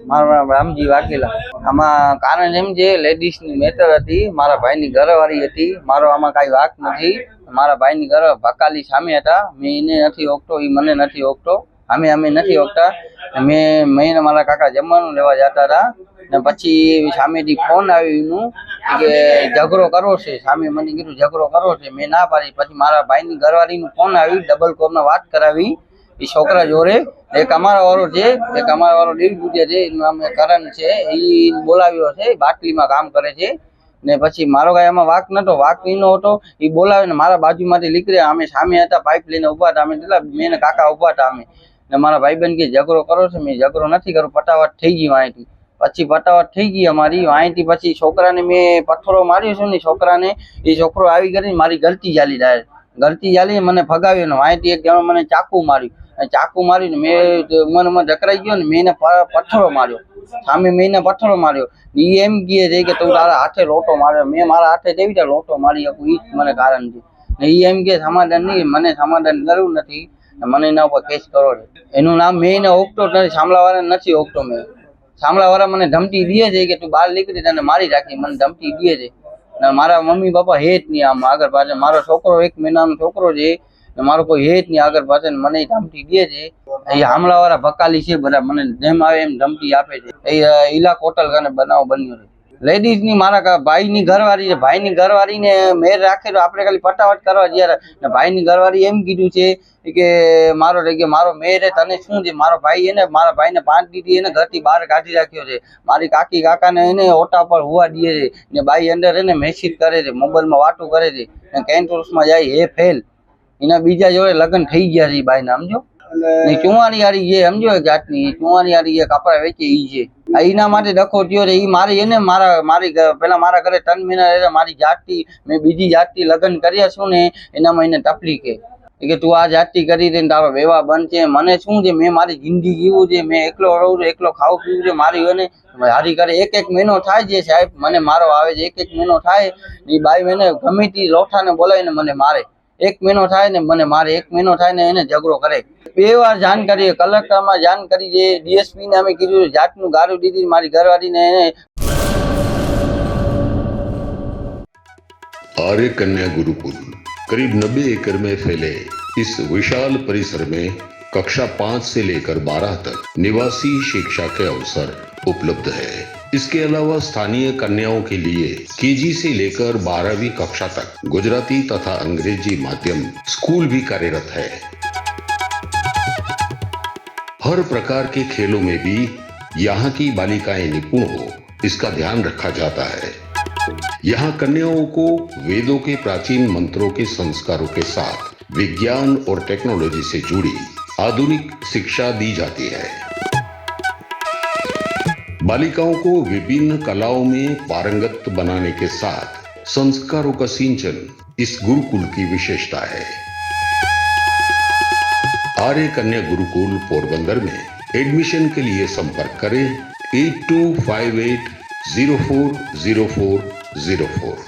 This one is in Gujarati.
મારું નામ રામજી વાઘેલા. આમાં કારણ એમ છે, લેડીઝની મેટર હતી, મારા ભાઈની ઘરવાળી હતી. મારો આમાં કાંઈ વાંક નથી. મારા ભાઈની ઘર ભકાલી સામે હતા. મેં એને નથી ઓળખતો, એ મને નથી ઓળખતો. અમે નથી ઓળખતા. મેં મારા કાકા જમવાનું લેવા જતા હતા ને પછી સામેથી ફોન આવ્યું કે ઝઘડો કરવો છે. સામે મને કીધું ઝઘડો કરવો છે. મેં ના પાડી. પછી મારા ભાઈની ઘરવાળીનું ફોન આવ્યું, ડબલ કોલમાં વાત કરાવી. એ છોકરા જોડે એક અમારા વાળો છે, એક અમારા વાળો ડીલગુજે છે, એનું નામ કરણ છે. એ બોલાવ્યો છે, બાટલીમાં કામ કરે છે. ને પછી મારો કાંઈ આમાં વાક નતો. વાક એનો હતો, એ બોલાવે ને મારા બાજુમાંથી નીકળ્યા. અમે સામે હતા, પાઇપ લઈને ઉભા હતા. અમે કેટલા મેં કાકા ઉભા હતા. અમે ને મારા ભાઈબંધ કે ઝઘડો કરો છે. મેં ઝઘડો નથી કરો, પટાવટ થઈ ગઈ અહીંથી. પછી પટાવટ થઈ ગઈ અમારી અહીંથી. પછી છોકરાને મેં પથ્થરો માર્યો છું ને છોકરાને. એ છોકરો આવી કરીને મારી ગલતી ચાલી ડાયરેક્ટ ગલતી ચાલી મને ભગાવ્યો ને અહીંથી એક જણો મને ચાકુ માર્યું. ચાકુ મારીને મેં ઢકરાઈ ગયો ને મેં એને પથ્થરો માર્યો. સામે મેં એને પથ્થરો માર્યો. એ એમ કહે છે કે તું તારા હાથે લોટો માર્યો. મેં મારા હાથે કેવી રીતે લોટો મારી શકું, એ જ મને કારણ છે. ને એ એમ કે સમાધાન નહીં, મને સમાધાન કરવું નથી, મને એના ઉપર કેસ કરો છે. એનું નામ મેં એને ઓળખતો નથી, સાંભળાવાળા નથી ઓળખતો. મેં સાંભળાવાળા મને ધમકી દે છે કે તું બહાર નીકળી તને મારી રાખી, મને ધમકી દે છે. મારા મમ્મી પપ્પા હે જ નહીં આમ આગળ પાછળ. મારો છોકરો 1 મહિનાનો છોકરો છે, મારો કોઈ હે જ નહીં આગળ પાછળ. મને ધમકી દે છે. એ હામલાવાળા ભકાલી છે બધા, મને જેમ આવે એમ ધમકી આપે છે. એ ઈલા કોટલ કાને બનાવ બન્યો છે. લેડીઝ ની મારા ભાઈની ઘરવાળી છે. ભાઈની ઘરવાળીને મેર રાખે તો આપણે ખાલી પટાવટ કરવા જયારે ભાઈની ઘરવાળી એમ કીધું છે કે મારો મેર તને શું છે. મારો ભાઈ એને મારા ભાઈને 5 દીધી એને ઘરથી બહાર કાઢી રાખ્યો છે. મારી કાકી કાકાને એને ઓટા પર હુવા દે છે ને બાઈ અંદર એને મેસેજ કરે છે, મોબાઈલમાં વાતું કરે છે ને કેન્ટોસમાં જાય. હે ફેલ એના બીજા જોડે લગ્ન થઈ ગયા છે બાઈ ના, સમજો. ચુંવારી હારી છે, સમજો જાતની ચુંવારી હારી છે, કપડા વેચે ઈ છે. એના માટે ડખો થયો છે. ઈ મારી એને મારી પેલા મારા ઘરે 3 મહિના રહેતા. મારી જાતથી મેં બીજી જાતથી લગ્ન કર્યા છું ને એનામાં એને તકલીફ કે તું આ જાતથી કરી દે ને તારો વ્યવહાર બંધ છે. મને શું છે, મેં મારી જિંદગી જીવું છે, મેં એકલો રહું છું, એકલો ખાવું પીવું છે. મારી એને હારી કરે 1 મહિનો થાય છે સાહેબ, મને મારો આવે છે. 1 મહિનો થાય એ બાઈ મને ગમે તે લોઠાને બોલાવીને મને મારે. 1 મહિનો થાય ને મને મારે, 1 મહિનો થાય ને એને ઝઘડો કરે. 2 વાર જાણ કરી, કલેક્ટરમાં જાણ કરી છે, ડીએસપી ને અમે કીધું, જાતનું ગારું દીધી મારી ઘરવાળીને. એને आर्य कन्या गुरुकुल करीब 90 एकड़ में फैले इस विशाल परिसर में कक्षा 5 से लेकर 12 तक निवासी शिक्षा के अवसर उपलब्ध है। इसके अलावा स्थानीय कन्याओं के लिए केजी से लेकर 12वीं कक्षा तक गुजराती तथा अंग्रेजी माध्यम स्कूल भी कार्यरत है। हर प्रकार के खेलों में भी यहाँ की बालिकाएं निपुण हो, इसका ध्यान रखा जाता है। यहाँ कन्याओं को वेदों के प्राचीन मंत्रों के संस्कारों के साथ विज्ञान और टेक्नोलॉजी से जुड़ी आधुनिक शिक्षा दी जाती है। बालिकाओं को विभिन्न कलाओं में पारंगत बनाने के साथ संस्कारों का सिंचन इस गुरुकुल की विशेषता है। आर्य कन्या गुरुकुल पोरबंदर में एडमिशन के लिए संपर्क करें 8258040404।